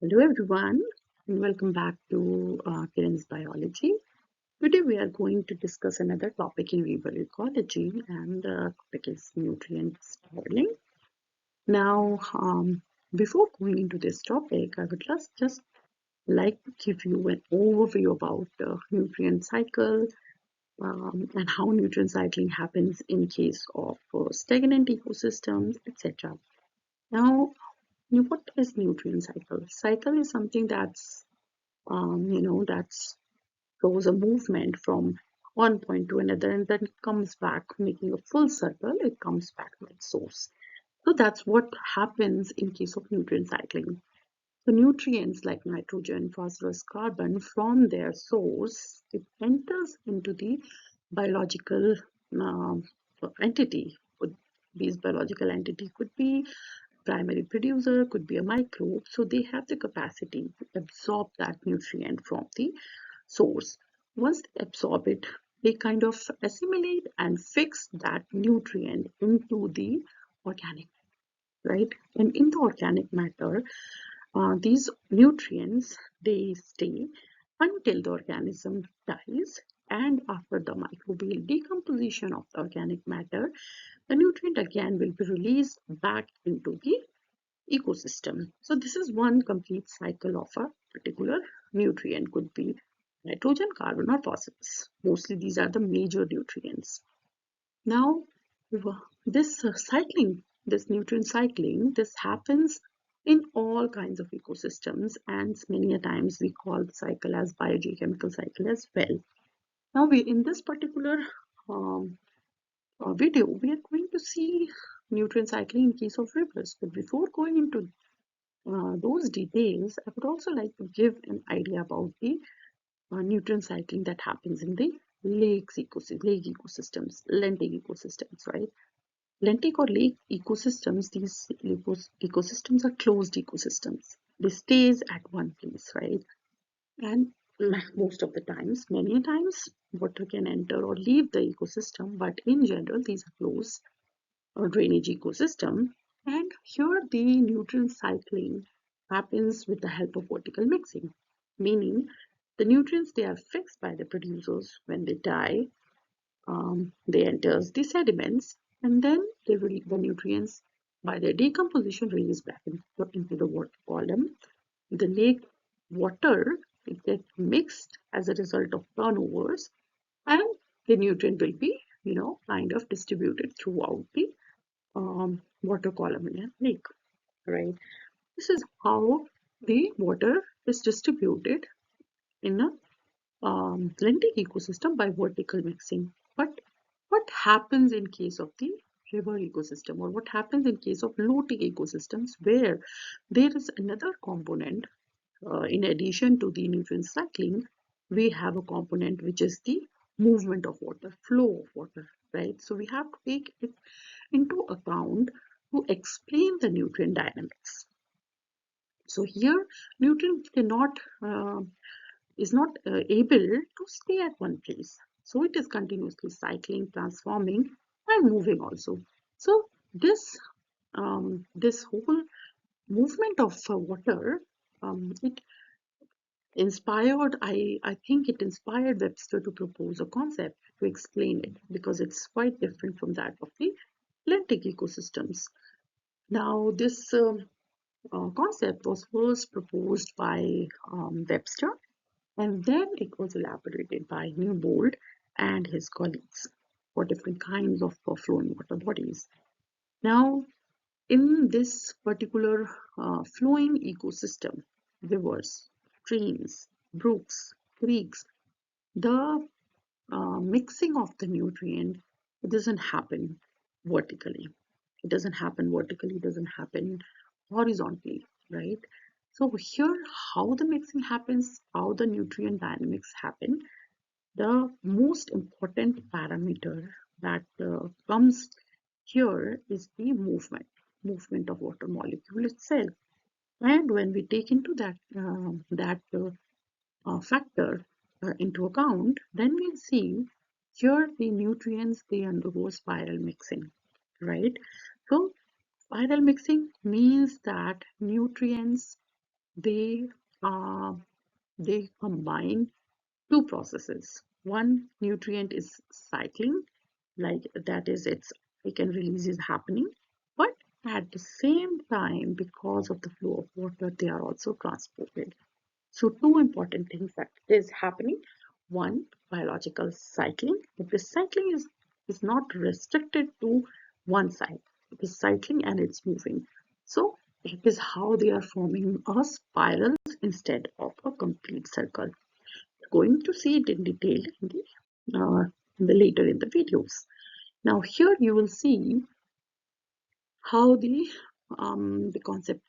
Hello everyone and welcome back to Kiran's Biology. Today we are going to discuss another topic in river ecology and the topic is nutrient spoiling. Now, before going into this topic, I would just like to give you an overview about the nutrient cycle and how nutrient cycling happens in case of stagnant ecosystems, etc. Now, what is nutrient cycle? Cycle is something that's shows a movement from one point to another and then it comes back, making a full circle. It comes back to its source. So that's what happens in case of nutrient cycling. So nutrients like nitrogen, phosphorus, carbon from their source, it enters into the biological uh, entity. These biological entity could be primary producer, could be a microbe. So they have the capacity to absorb that nutrient from the source. Once they absorb it, they kind of assimilate and fix that nutrient into the organic, right? And in the organic matter, these nutrients they stay until the organism dies, and after the microbial decomposition of the organic matter, the nutrient again will be released back into the ecosystem. So this is one complete cycle of a particular nutrient. Could be nitrogen, carbon, or phosphorus. Mostly these are the major nutrients. Now, this cycling, this nutrient cycling, this happens in all kinds of ecosystems, and many a times we call the cycle as biogeochemical cycle as well. Now, we in this particular um, video, we are going to see nutrient cycling in case of rivers. But before going into those details, I would also like to give an idea about the nutrient cycling that happens in the lake ecosystems, lentic ecosystems, right? Lentic or lake ecosystems, these ecosystems are closed ecosystems. They stays at one place, right? And most of the times, many times, water can enter or leave the ecosystem, but in general, these are closed or drainage ecosystem. And here the nutrient cycling happens with the help of vertical mixing, meaning the nutrients they are fixed by the producers when they die, they enters the sediments and then the nutrients by their decomposition release back into the water column. The lake water it gets mixed as a result of turnovers and the nutrient will be kind of distributed throughout the water column in a lake, right? This is how the water is distributed in a lentic ecosystem by vertical mixing. But what happens in case of the river ecosystem or what happens in case of low-tech ecosystems where there is another component in addition to the nutrient cycling, we have a component which is the movement of water, flow of water, right? So we have to take it into account to explain the nutrient dynamics. So here, nutrient cannot is not able to stay at one place. So it is continuously cycling, transforming, and moving also. So this whole movement of water, it inspired. I think it inspired Webster to propose a concept to explain it because it's quite different from that of the lentic ecosystems. Now, this concept was first proposed by Webster and then it was elaborated by Newbold and his colleagues for different kinds of flowing water bodies. Now, in this particular flowing ecosystem, rivers, streams, brooks, creeks, the mixing of the nutrient it doesn't happen vertically. It doesn't happen vertically, it doesn't happen horizontally, right? So here how the mixing happens, how the nutrient dynamics happen, the most important parameter that comes here is the movement of water molecule itself. And when we take into that factor into account, then we'll see here the nutrients they undergo spiral mixing, right? So spiral mixing means that nutrients they uh, they combine two processes. One nutrient is cycling, like that is its pick and release is happening, but at the same time, because of the flow of water, they are also transported. So two important things that is happening. One, biological cycling. But this cycling is not restricted to one side. It is cycling and it's moving. So it is how they are forming a spiral instead of a complete circle. We're going to see it in detail in the later in the videos. Now here you will see how the concept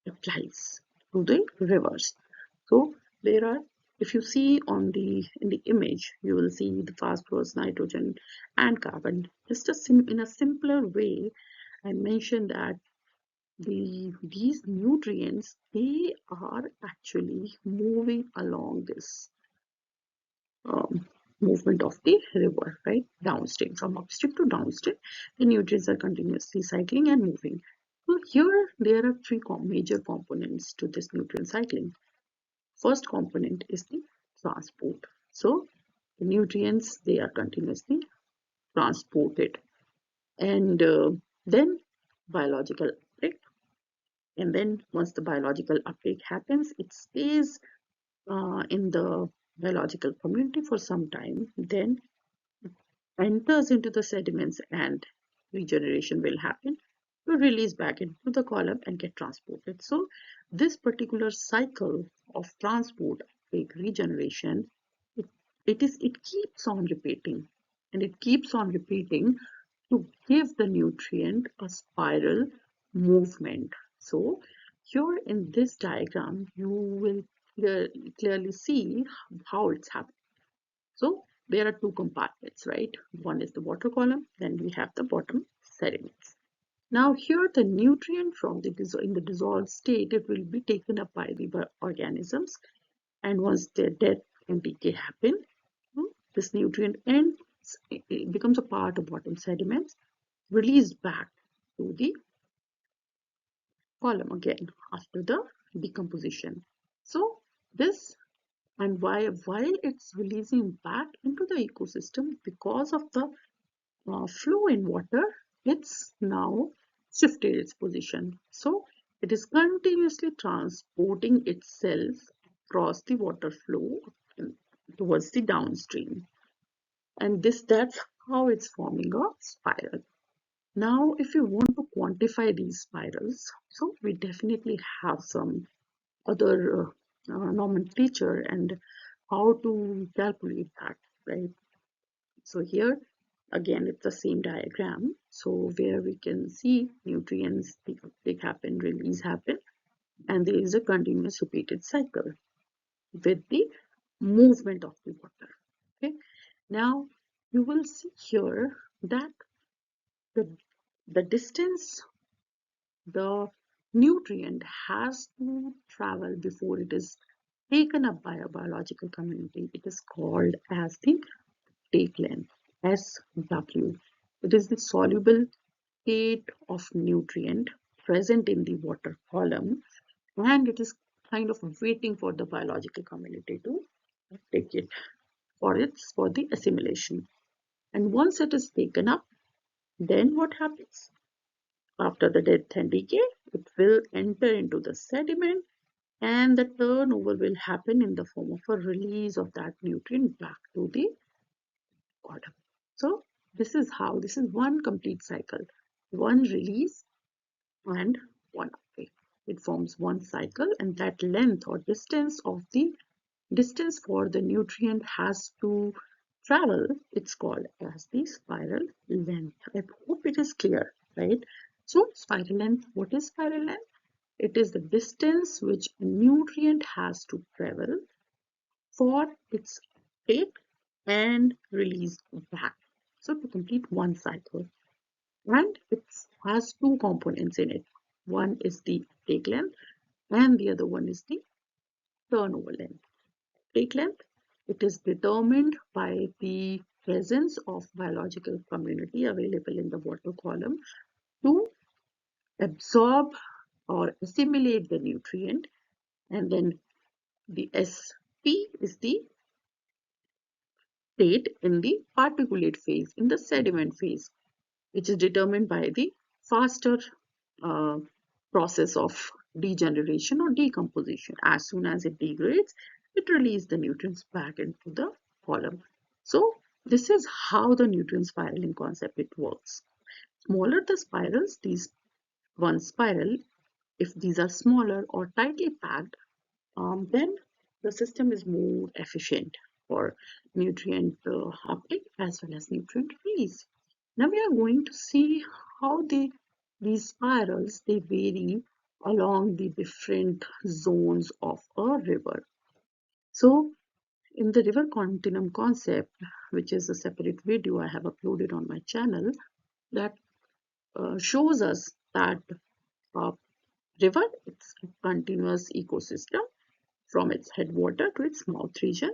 applies to the rivers. So there are, if you see on the in the image, you will see the phosphorus, nitrogen, and carbon. Just in a simpler way, I mentioned that these nutrients they are actually moving along this um, movement of the river, right? Downstream, from upstream to downstream, the nutrients are continuously cycling and moving. So here there are three major components to this nutrient cycling. First component is the transport. So the nutrients they are continuously transported, and then biological uptake. And then once the biological uptake happens, it stays in the biological community for some time. Then enters into the sediments and regeneration will happen to release back into the column and get transported. So this particular cycle of transport, like regeneration, it, it keeps on repeating and it keeps on repeating to give the nutrient a spiral movement. So here in this diagram, you will clearly see how it's happening. So there are two compartments, right? One is the water column, then we have the bottom sediments. Now here the nutrient from the in the dissolved state, it will be taken up by the organisms, and once their death and decay happen, this nutrient ends, it becomes a part of bottom sediments, released back to the column again after the decomposition. So this and while it's releasing back into the ecosystem because of the flow in water, it's now shifted its position. So it is continuously transporting itself across the water flow towards the downstream. And that's how it's forming a spiral. Now, if you want to quantify these spirals, so we definitely have some other nomenclature and how to calculate that, right? So here again it's the same diagram. So where we can see nutrients, the uptake happen, release happen, and there is a continuous repeated cycle with the movement of the water. Okay. Now you will see here that the the distance the nutrient has to travel before it is taken up by a biological community. It is called as the take length, SW. It is the soluble state of nutrient present in the water column, and it is kind of waiting for the biological community to take it for the assimilation. And once it is taken up, then what happens? After the death and decay, it will enter into the sediment and the turnover will happen in the form of a release of that nutrient back to the bottom. So this is one complete cycle, one release and one uptake. It forms one cycle, and that length or distance of the distance for the nutrient has to travel, it's called as the spiral length. I hope it is clear, right? So spiral length, what is spiral length? It is the distance which a nutrient has to travel for its take and release back. So to complete one cycle. And it has two components in it. One is the take length and the other one is the turnover length. Take length, it is determined by the presence of biological community available in the water column to absorb or assimilate the nutrient And then the SP is the state in the particulate phase, in the sediment phase, which is determined by the faster uh, process of degeneration or decomposition. As soon as it degrades, it releases the nutrients back into the column. So this is how the nutrient spiraling concept it works. Smaller the spirals, these one spiral, if these are smaller or tightly packed, then the system is more efficient for nutrient uptake as well as nutrient release. Now we are going to see how these spirals they vary along the different zones of a river. So in the river continuum concept, which is a separate video I have uploaded on my channel, that shows us that a river it's a continuous ecosystem from its headwater to its mouth region,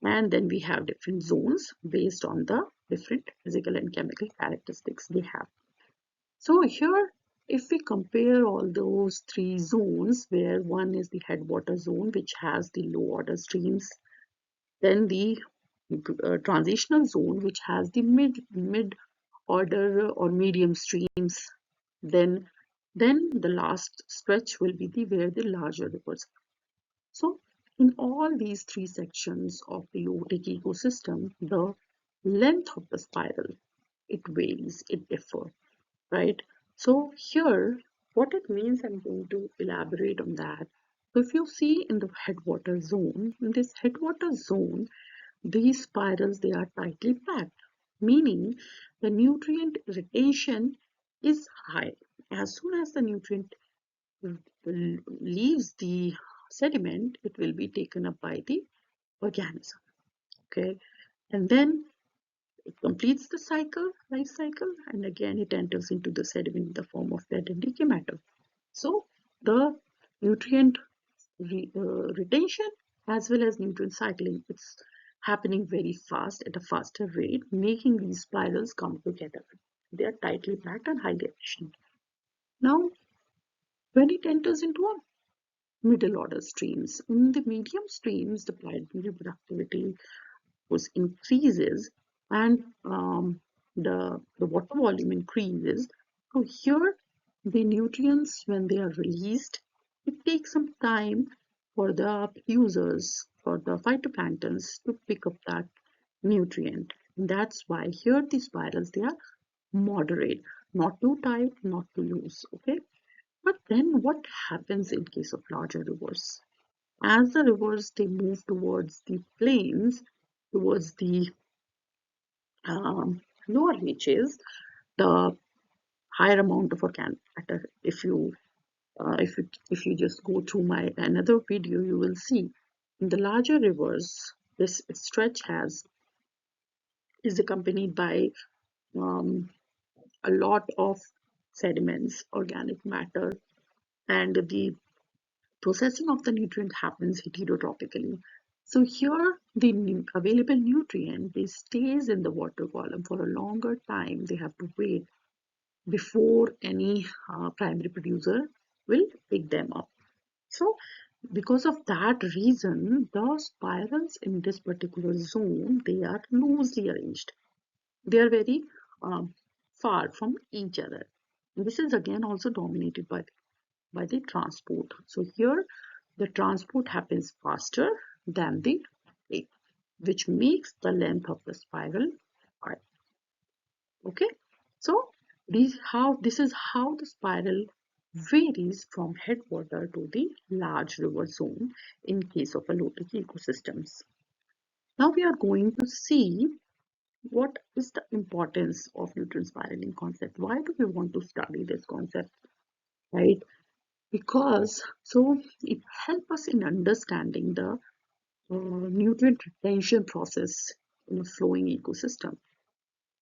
and then we have different zones based on the different physical and chemical characteristics they have. So here, if we compare all those three zones, where one is the headwater zone which has the low order streams, then the transitional zone which has the mid order or medium streams, then the last stretch will be the where the larger rivers. So in all these three sections of the otic ecosystem, the length of the spiral, it varies, it differs, right? So here, what it means, I'm going to elaborate on that. So if you see in the headwater zone, in this headwater zone, these spirals, they are tightly packed, meaning the nutrient retention is high. As soon as the nutrient leaves the sediment, it will be taken up by the organism. Okay, and then it completes the cycle, life cycle, and again it enters into the sediment in the form of dead and decay matter. So the nutrient retention as well as nutrient cycling, it's happening very fast at a faster rate, making these spirals come together. They are tightly packed and highly efficient. Now, when it enters into a middle order streams, in the medium streams, the primary productivity was increases and the water volume increases. So here the nutrients when they are released, it takes some time for the users, for the phytoplanktons to pick up that nutrient. And that's why here the spirals they are moderate, not too tight, not too loose. Okay. But then what happens in case of larger rivers? As the rivers they move towards the plains, towards the lower reaches, the higher amount of organic matter. If you just go through my another video, you will see in the larger rivers this stretch has is accompanied by um, a lot of sediments, organic matter, and the processing of the nutrient happens heterotropically. So here the available nutrient they stays in the water column for a longer time. They have to wait before any primary producer will pick them up. So because of that reason, the spirals in this particular zone, they are loosely arranged. They are very um, far from each other. And this is again also dominated by the transport. So here the transport happens faster than the uptake, which makes the length of the spiral high. Okay, so this is how the spiral varies from headwater to the large river zone in case of allotic ecosystems. Now we are going to see what is the importance of nutrient spiraling concept. Why do we want to study this concept, right? Because so it helps us in understanding the nutrient retention process in a flowing ecosystem.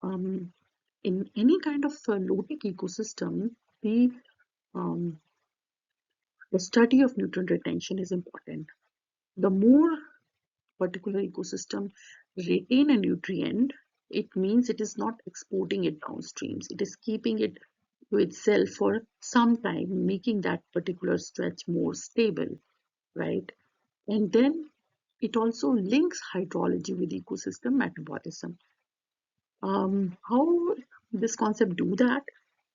Um, in any kind of lotic ecosystem, the um, the study of nutrient retention is important. The more particular ecosystem retain a nutrient, it means it is not exporting it downstreams. It is keeping it to itself for some time, making that particular stretch more stable. right? And then it also links hydrology with ecosystem metabolism. How this concept do that?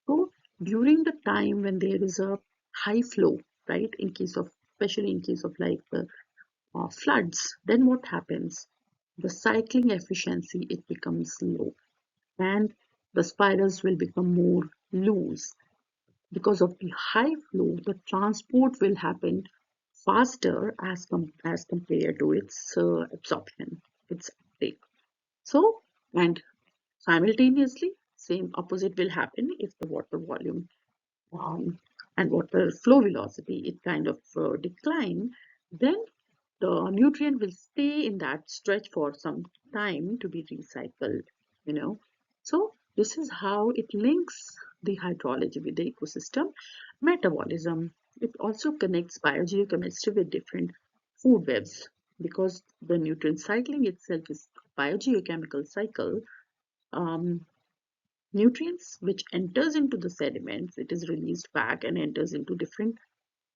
So during the time when there is a high flow, right, in case of, especially in case of like floods, then what happens? The cycling efficiency, it becomes low, and the spirals will become more loose. Because of the high flow, the transport will happen faster as compared to its absorption, its uptake. So, and simultaneously, same opposite will happen if the water volume um, and water flow velocity it kind of decline, then the nutrient will stay in that stretch for some time to be recycled, you know. So this is how it links the hydrology with the ecosystem metabolism. It also connects biogeochemistry with different food webs, because the nutrient cycling itself is biogeochemical cycle. um, Nutrients which enters into the sediments, it is released back and enters into different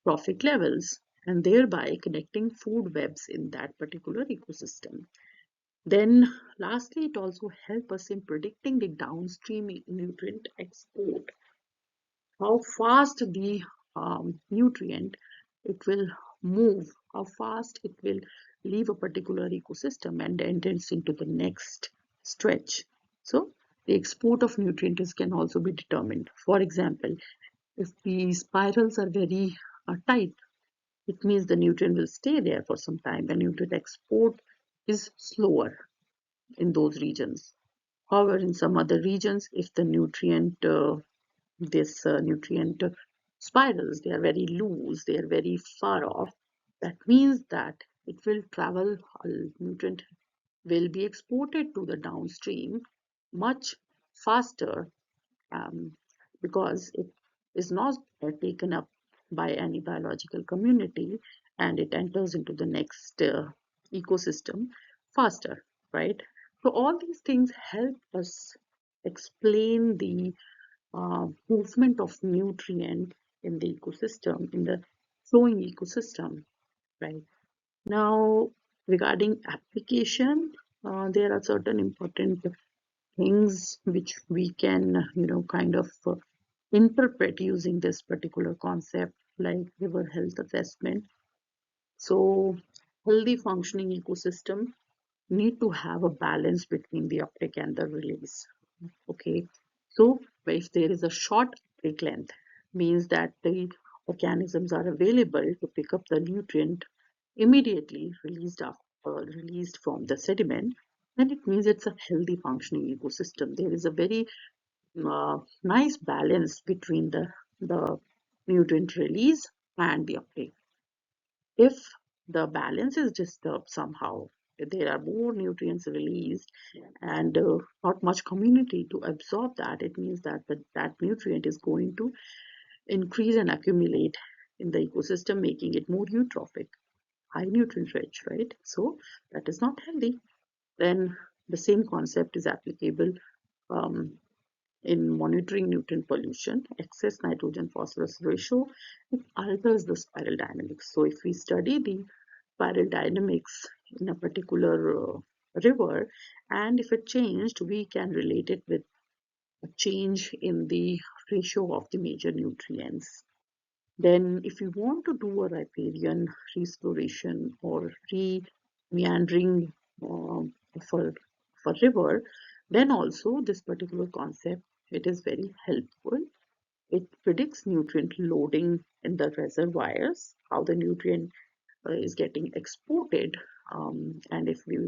trophic levels, and thereby connecting food webs in that particular ecosystem. Then lastly, it also helps us in predicting the downstream nutrient export, how fast the nutrient it will move, how fast it will leave a particular ecosystem and enters into the next stretch. So the export of nutrients can also be determined. For example, if the spirals are very tight, it means the nutrient will stay there for some time. The nutrient export is slower in those regions. However, in some other regions, if the nutrient spirals, they are very loose, they are very far off, that means that it will travel, nutrient will be exported to the downstream much faster, um, because it is not taken up by any biological community, and it enters into the next ecosystem faster, right? So all these things help us explain the movement of nutrient in the ecosystem, in the flowing ecosystem, right? Now, regarding application, there are certain important things which we can, kind of interpret using this particular concept, like river health assessment. So, healthy functioning ecosystem need to have a balance between the uptake and the release. Okay, so if there is a short uptake length, means that the organisms are available to pick up the nutrient immediately released from the sediment, then it means it's a healthy functioning ecosystem. There is a very nice balance between the nutrient release and the uptake. If the balance is disturbed somehow, if there are more nutrients released and not much community to absorb that, it means that that nutrient is going to increase and accumulate in the ecosystem, making it more eutrophic, high nutrient rich, right? So that is not healthy. Then the same concept is applicable um, in monitoring nutrient pollution. Excess nitrogen phosphorus ratio, it alters the spiral dynamics. So if we study the spiral dynamics in a particular river, and if it changed, we can relate it with a change in the ratio of the major nutrients. Then if you want to do a riparian restoration or re-meandering of a river, then also this particular concept, it is very helpful. It predicts nutrient loading in the reservoirs, how the nutrient is getting exported, and if we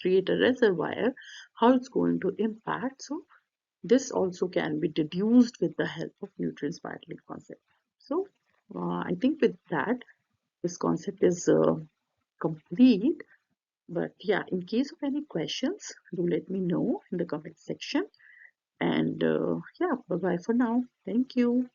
create a reservoir, how it's going to impact. So this also can be deduced with the help of nutrient spiraling concept. So I think with that, this concept is complete. But yeah, in case of any questions, do let me know in the comment section. And yeah, bye bye for now. Thank you.